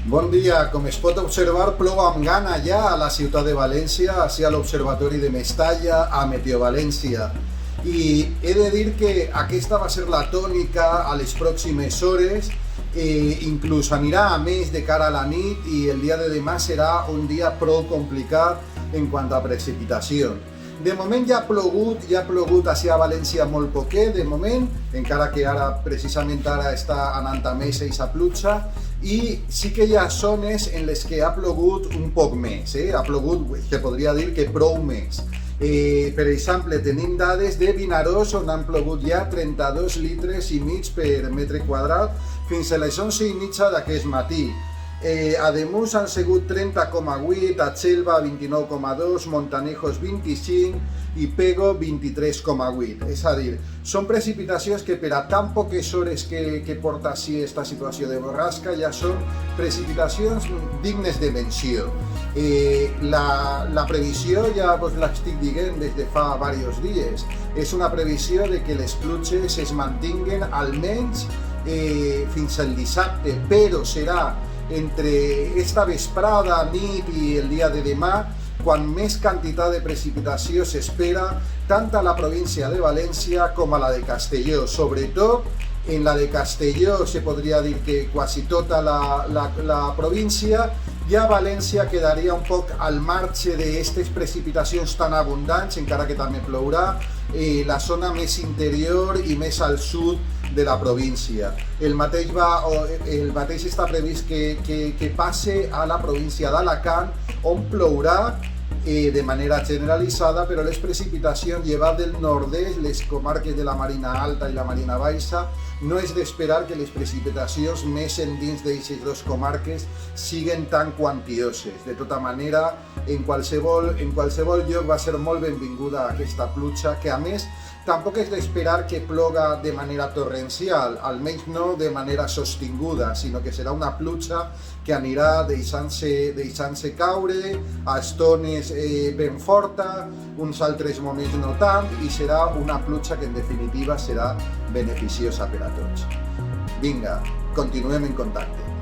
Bon dia. Com es pot observar, plou amb gana ja a la ciutat de València, així a l'Observatori de Mestalla, a Meteovalència. I he de dir que aquesta va ser la tònica a les pròximes hores, inclús anirà a més de cara a la nit i el dia de demà serà un dia prou complicat en quant a precipitacions. De moment ja ha plogut així a València molt poquet, de moment, encara que precisament ara està anant a més aquesta pluja, i sí que hi ha zones en les que ha plogut un poc més, ha plogut, que podria dir que prou més. Per exemple, tenim dades de Vinaròs on han plogut ja 32 litres i mig per metre quadrat fins a les 11 i mitja d'aquest matí. A Ademús han sigut 30,8, a Xelva 29,2, Montanejos 25 i Pego 23,8. És a dir, són precipitacions que per a tan poques hores que porta així aquesta situació de borrasca ja són precipitacions dignes de menció. La previsió ja vos l'estic dient des de fa diversos dies. És una previsió de que les pluges es mantinguen almenys fins al dissabte, però serà entre esta vesprada, nit i el dia de demà, quan més quantitat de precipitació s'espera tant a la província de València com a la de Castelló. Sobretot en la de Castelló se podria dir que quasi tota la província, ja València quedaria un poc al marge d'aquestes precipitacions tan abundants, encara que també plourà, la zona més interior i més al sud de la província. El mateix està previst que passe a la província d'Alacant, on plourà de manera generalitzada, però les precipitacions llevat del nord-est, les comarques de la Marina Alta i la Marina Baixa, no és d'esperar que les precipitacions més endins d'aquestes dues comarques siguen tan quantioses. De tota manera, en qualsevol lloc va ser molt benvinguda aquesta pluja, que a més tampoc és d'esperar que ploga de manera torrencial, almenys no de manera sostinguda, sinó que serà una pluja que anirà deixant-se caure, a estones ben forta, uns altres moments no tant, i serà una pluja que en definitiva serà beneficiosa per a tots. Vinga, continuem en contacte.